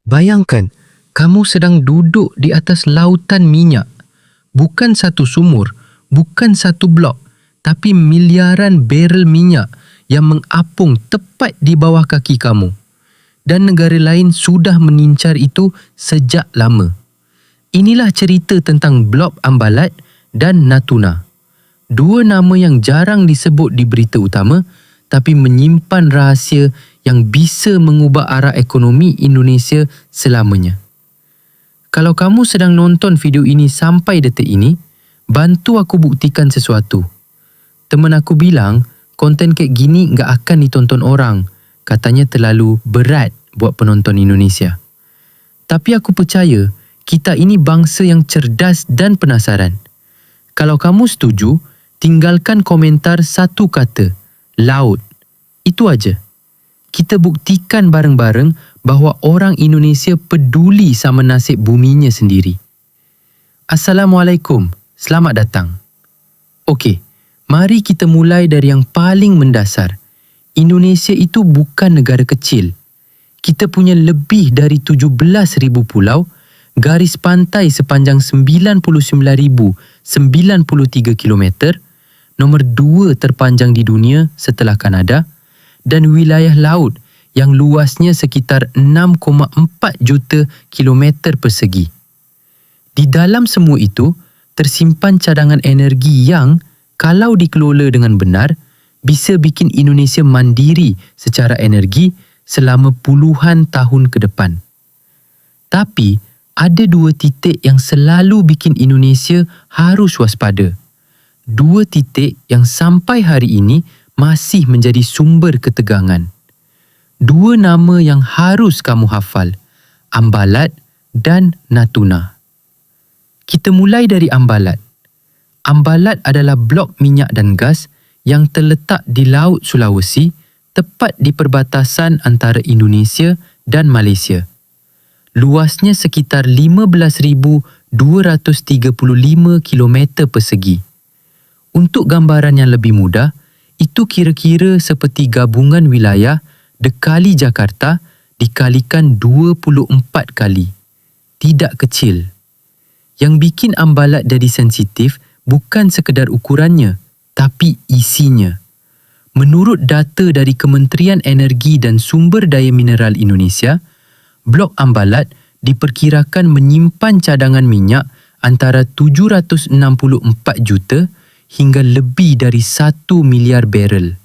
Bayangkan, kamu sedang duduk di atas lautan minyak. Bukan satu sumur, bukan satu blok, tapi miliaran barel minyak yang mengapung tepat di bawah kaki kamu. Dan negara lain sudah mengincar itu sejak lama. Inilah cerita tentang Blok Ambalat dan Natuna. Dua nama yang jarang disebut di berita utama, tapi menyimpan rahsia yang bisa mengubah arah ekonomi Indonesia selamanya. Kalau kamu sedang nonton video ini sampai detik ini, bantu aku buktikan sesuatu. Teman aku bilang, konten kayak gini nggak akan ditonton orang. Katanya terlalu berat buat penonton Indonesia. Tapi aku percaya, kita ini bangsa yang cerdas dan penasaran. Kalau kamu setuju, tinggalkan komentar satu kata, laut. Itu aja. Kita buktikan bareng-bareng bahawa orang Indonesia peduli sama nasib buminya sendiri. Assalamualaikum, selamat datang. Okey, mari kita mulai dari yang paling mendasar. Indonesia itu bukan negara kecil. Kita punya lebih dari 17,000 pulau, garis pantai sepanjang 99,093 kilometer, nombor 2 terpanjang di dunia setelah Kanada, dan wilayah laut yang luasnya sekitar 6,4 juta kilometer persegi. Di dalam semua itu, tersimpan cadangan energi yang, kalau dikelola dengan benar, bisa bikin Indonesia mandiri secara energi selama puluhan tahun ke depan. Tapi, ada dua titik yang selalu bikin Indonesia harus waspada. Dua titik yang sampai hari ini masih menjadi sumber ketegangan. Dua nama yang harus kamu hafal, Ambalat dan Natuna. Kita mulai dari Ambalat. Ambalat adalah blok minyak dan gas yang terletak di Laut Sulawesi, tepat di perbatasan antara Indonesia dan Malaysia. Luasnya sekitar 15,235 kilometer persegi. Untuk gambaran yang lebih mudah, itu kira-kira seperti gabungan wilayah dekali Jakarta dikalikan 24 kali. Tidak kecil. Yang bikin Ambalat jadi sensitif bukan sekedar ukurannya, tapi isinya. Menurut data dari Kementerian Energi dan Sumber Daya Mineral Indonesia, Blok Ambalat diperkirakan menyimpan cadangan minyak antara 764 juta hingga lebih dari 1 miliar barel.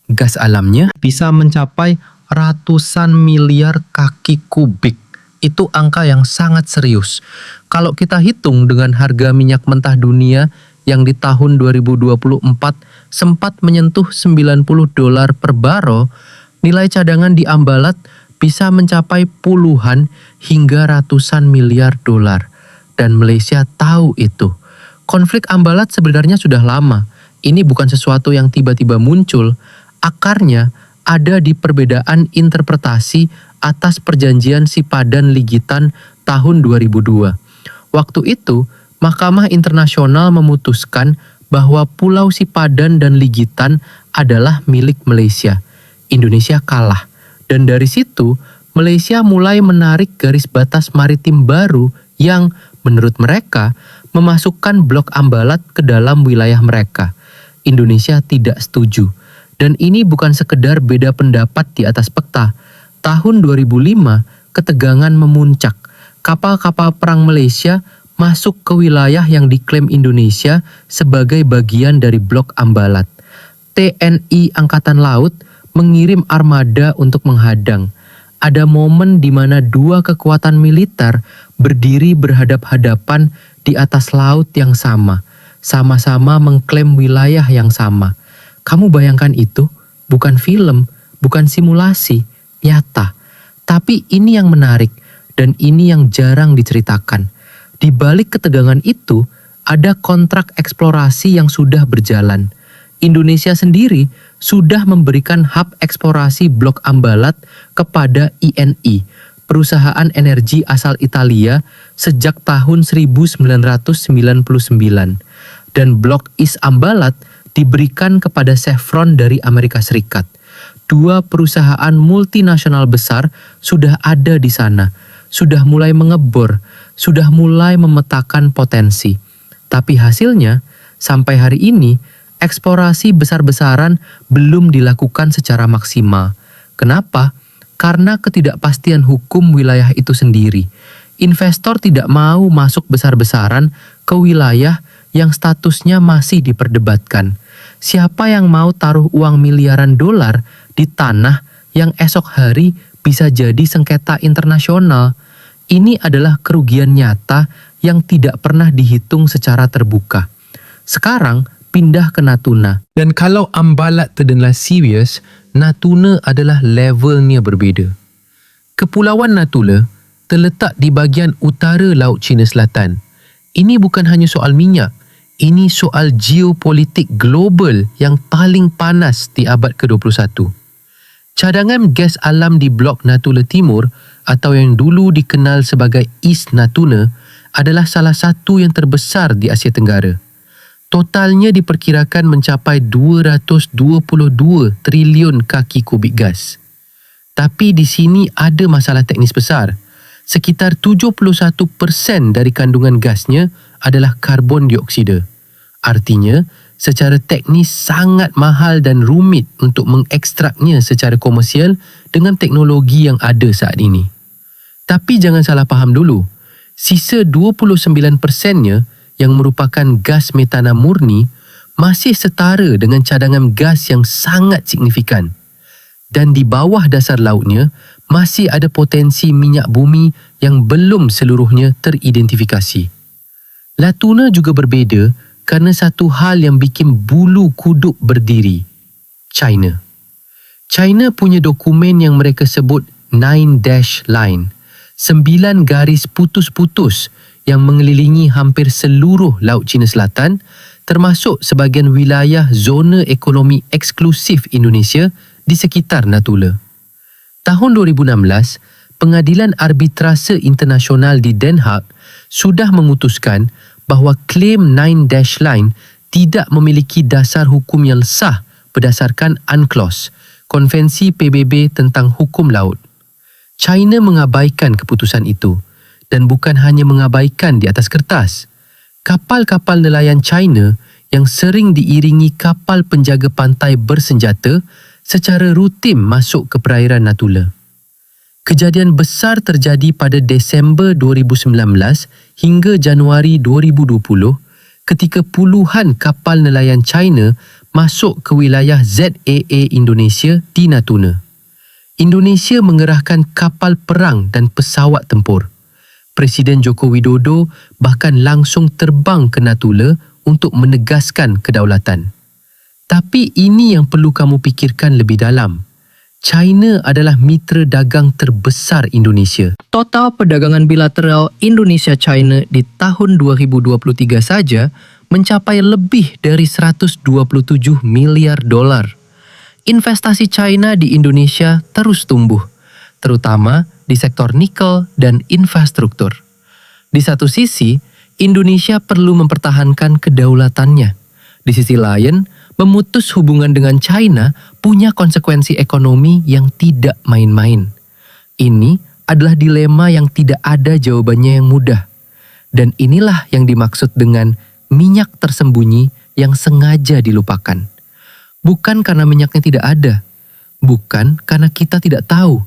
Gas alamnya bisa mencapai ratusan miliar kaki kubik. Itu angka yang sangat serius. Kalau kita hitung dengan harga minyak mentah dunia yang di tahun 2024 sempat menyentuh $90 per barel, nilai cadangan di Ambalat bisa mencapai puluhan hingga ratusan miliar dolar. Dan Malaysia tahu itu. Konflik Ambalat sebenarnya sudah lama. Ini bukan sesuatu yang tiba-tiba muncul. Akarnya ada di perbedaan interpretasi atas perjanjian Sipadan Ligitan tahun 2002. Waktu itu, Mahkamah Internasional memutuskan bahwa Pulau Sipadan dan Ligitan adalah milik Malaysia. Indonesia kalah. Dan dari situ, Malaysia mulai menarik garis batas maritim baru yang, menurut mereka, memasukkan Blok Ambalat ke dalam wilayah mereka. Indonesia tidak setuju. Dan ini bukan sekedar beda pendapat di atas peta. Tahun 2005, ketegangan memuncak. Kapal-kapal perang Malaysia masuk ke wilayah yang diklaim Indonesia sebagai bagian dari Blok Ambalat. TNI Angkatan Laut mengirim armada untuk menghadang. Ada momen di mana dua kekuatan militer berdiri berhadap-hadapan di atas laut yang sama. Sama-sama mengklaim wilayah yang sama. Kamu bayangkan itu? Bukan film, bukan simulasi, nyata. Tapi ini yang menarik dan ini yang jarang diceritakan. Di balik ketegangan itu, ada kontrak eksplorasi yang sudah berjalan. Indonesia sendiri sudah memberikan hub eksplorasi Blok Ambalat kepada INI, perusahaan energi asal Italia, sejak tahun 1999. Dan Blok East Ambalat diberikan kepada Chevron dari Amerika Serikat. Dua perusahaan multinasional besar sudah ada di sana sudah mulai mengebor, sudah mulai memetakan potensi. Tapi hasilnya, sampai hari ini, eksplorasi besar-besaran belum dilakukan secara maksimal. Kenapa? Karena ketidakpastian hukum wilayah itu sendiri. Investor tidak mau masuk besar-besaran ke wilayah yang statusnya masih diperdebatkan. Siapa yang mau taruh uang miliaran dolar di tanah yang esok hari bisa jadi sengketa internasional? Ini adalah kerugian nyata yang tidak pernah dihitung secara terbuka. Sekarang pindah ke Natuna. Dan kalau ambalat adalah serius, Natuna adalah levelnya berbeza. Kepulauan Natuna terletak di bahagian utara Laut Cina Selatan. Ini bukan hanya soal minyak, ini soal geopolitik global yang paling panas di abad ke-21. Cadangan gas alam di Blok Natuna Timur atau yang dulu dikenal sebagai East Natuna adalah salah satu yang terbesar di Asia Tenggara. Totalnya diperkirakan mencapai 222 triliun kaki kubik gas. Tapi di sini ada masalah teknis besar. Sekitar 71% dari kandungan gasnya adalah karbon dioksida. Artinya, secara teknis sangat mahal dan rumit untuk mengekstraknya secara komersial dengan teknologi yang ada saat ini. Tapi jangan salah faham dulu. Sisa 29%-nya yang merupakan gas metana murni masih setara dengan cadangan gas yang sangat signifikan. Dan di bawah dasar lautnya masih ada potensi minyak bumi yang belum seluruhnya teridentifikasi. Natuna juga berbeza kerana satu hal yang bikin bulu kuduk berdiri. China. China punya dokumen yang mereka sebut 9-dash line. 9 garis putus-putus yang mengelilingi hampir seluruh Laut Cina Selatan, termasuk sebahagian wilayah zona ekonomi eksklusif Indonesia di sekitar Natuna. Tahun 2016, Pengadilan Arbitrase Internasional di Den Haag sudah memutuskan bahawa klaim 9-dash line tidak memiliki dasar hukum yang sah berdasarkan UNCLOS, Konvensi PBB tentang Hukum Laut. China mengabaikan keputusan itu. Dan bukan hanya mengabaikan di atas kertas. Kapal-kapal nelayan China yang sering diiringi kapal penjaga pantai bersenjata secara rutin masuk ke perairan Natuna. Kejadian besar terjadi pada Desember 2019 hingga Januari 2020 ketika puluhan kapal nelayan China masuk ke wilayah ZAA Indonesia di Natuna. Indonesia mengerahkan kapal perang dan pesawat tempur. Presiden Joko Widodo bahkan langsung terbang ke Natuna untuk menegaskan kedaulatan. Tapi ini yang perlu kamu fikirkan lebih dalam. China adalah mitra dagang terbesar Indonesia. Total perdagangan bilateral Indonesia-China di tahun 2023 saja mencapai lebih dari 127 miliar dolar. Investasi China di Indonesia terus tumbuh, terutama di sektor nikel dan infrastruktur. Di satu sisi, Indonesia perlu mempertahankan kedaulatannya. Di sisi lain, memutus hubungan dengan China punya konsekuensi ekonomi yang tidak main-main. Ini adalah dilema yang tidak ada jawabannya yang mudah. Dan inilah yang dimaksud dengan minyak tersembunyi yang sengaja dilupakan. Bukan karena minyaknya tidak ada, bukan karena kita tidak tahu,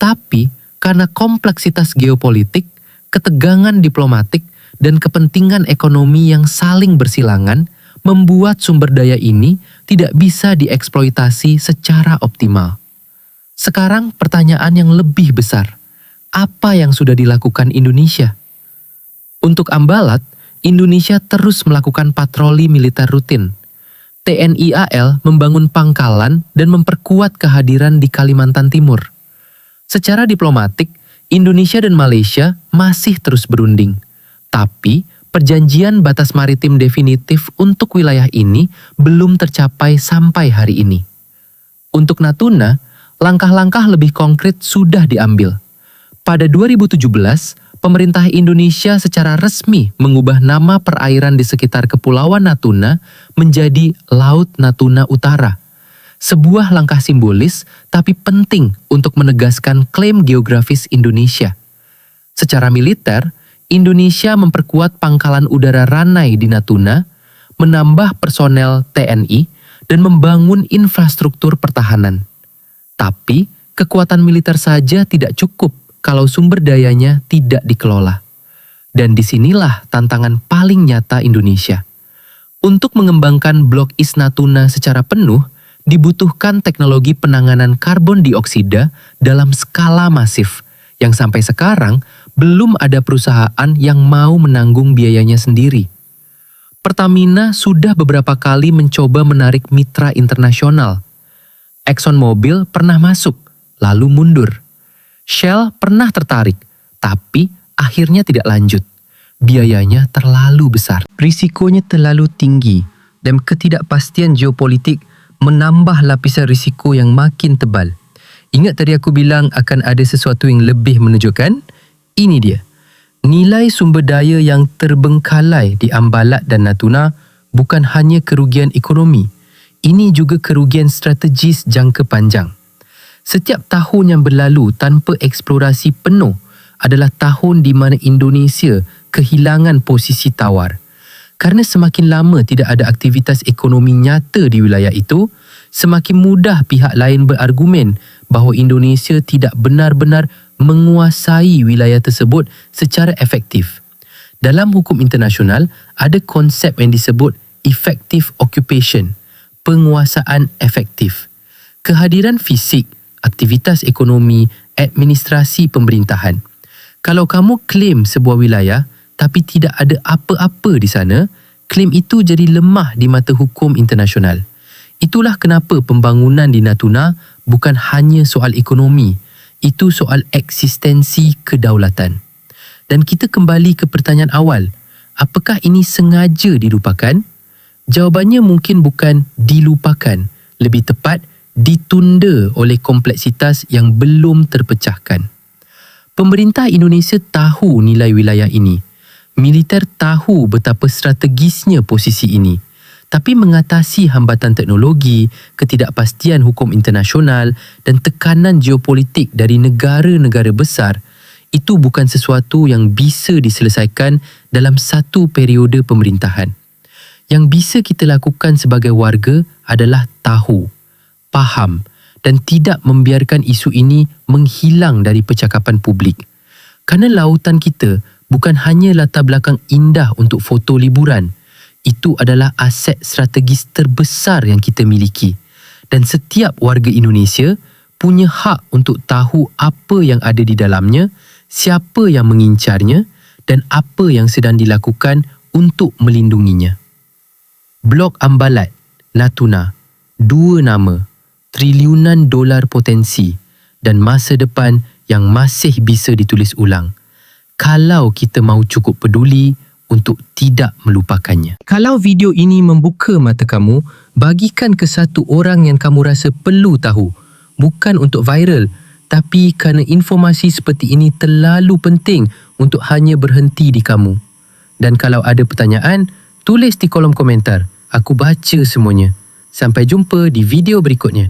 tapi karena kompleksitas geopolitik, ketegangan diplomatik, dan kepentingan ekonomi yang saling bersilangan membuat sumber daya ini tidak bisa dieksploitasi secara optimal. Sekarang pertanyaan yang lebih besar, apa yang sudah dilakukan Indonesia? Untuk Ambalat, Indonesia terus melakukan patroli militer rutin. TNI AL membangun pangkalan dan memperkuat kehadiran di Kalimantan Timur. Secara diplomatik, Indonesia dan Malaysia masih terus berunding. Tapi, perjanjian batas maritim definitif untuk wilayah ini belum tercapai sampai hari ini. Untuk Natuna, langkah-langkah lebih konkret sudah diambil. Pada 2017, pemerintah Indonesia secara resmi mengubah nama perairan di sekitar Kepulauan Natuna menjadi Laut Natuna Utara. Sebuah langkah simbolis tapi penting untuk menegaskan klaim geografis Indonesia. Secara militer, Indonesia memperkuat pangkalan udara Ranai di Natuna, menambah personel TNI, dan membangun infrastruktur pertahanan. Tapi, kekuatan militer saja tidak cukup kalau sumber dayanya tidak dikelola. Dan disinilah tantangan paling nyata Indonesia. Untuk mengembangkan Blok East Natuna secara penuh, dibutuhkan teknologi penanganan karbon dioksida dalam skala masif, yang sampai sekarang belum ada perusahaan yang mau menanggung biayanya sendiri. Pertamina sudah beberapa kali mencoba menarik mitra internasional. ExxonMobil pernah masuk, lalu mundur. Shell pernah tertarik, tapi akhirnya tidak lanjut. Biayanya terlalu besar. Risikonya terlalu tinggi dan ketidakpastian geopolitik menambah lapisan risiko yang makin tebal. Ingat tadi aku bilang akan ada sesuatu yang lebih menunjukkan? Ini dia. Nilai sumber daya yang terbengkalai di Ambalat dan Natuna bukan hanya kerugian ekonomi. Ini juga kerugian strategis jangka panjang. Setiap tahun yang berlalu tanpa eksplorasi penuh adalah tahun di mana Indonesia kehilangan posisi tawar. Kerana semakin lama tidak ada aktivitas ekonomi nyata di wilayah itu, semakin mudah pihak lain berargumen bahawa Indonesia tidak benar-benar menguasai wilayah tersebut secara efektif. Dalam hukum internasional, ada konsep yang disebut effective occupation, penguasaan efektif. Kehadiran fisik, aktivitas ekonomi, administrasi pemerintahan. Kalau kamu klaim sebuah wilayah tapi tidak ada apa-apa di sana, klaim itu jadi lemah di mata hukum internasional. Itulah kenapa pembangunan di Natuna bukan hanya soal ekonomi, itu soal eksistensi kedaulatan. Dan kita kembali ke pertanyaan awal, apakah ini sengaja dilupakan? Jawabannya mungkin bukan dilupakan, lebih tepat ditunda oleh kompleksitas yang belum terpecahkan. Pemerintah Indonesia tahu nilai wilayah ini. Militer tahu betapa strategisnya posisi ini. Tapi mengatasi hambatan teknologi, ketidakpastian hukum internasional dan tekanan geopolitik dari negara-negara besar, itu bukan sesuatu yang bisa diselesaikan dalam satu periode pemerintahan. Yang bisa kita lakukan sebagai warga adalah tahu, faham dan tidak membiarkan isu ini menghilang dari percakapan publik. Kerana lautan kita bukan hanya latar belakang indah untuk foto liburan, itu adalah aset strategis terbesar yang kita miliki. Dan setiap warga Indonesia punya hak untuk tahu apa yang ada di dalamnya, siapa yang mengincarnya dan apa yang sedang dilakukan untuk melindunginya. Blok Ambalat, Natuna, 2 nama, triliunan dolar potensi dan masa depan yang masih bisa ditulis ulang. Kalau kita mahu cukup peduli untuk tidak melupakannya. Kalau video ini membuka mata kamu, bagikan ke satu orang yang kamu rasa perlu tahu. Bukan untuk viral, tapi kerana informasi seperti ini terlalu penting untuk hanya berhenti di kamu. Dan kalau ada pertanyaan, tulis di kolom komentar. Aku baca semuanya. Sampai jumpa di video berikutnya.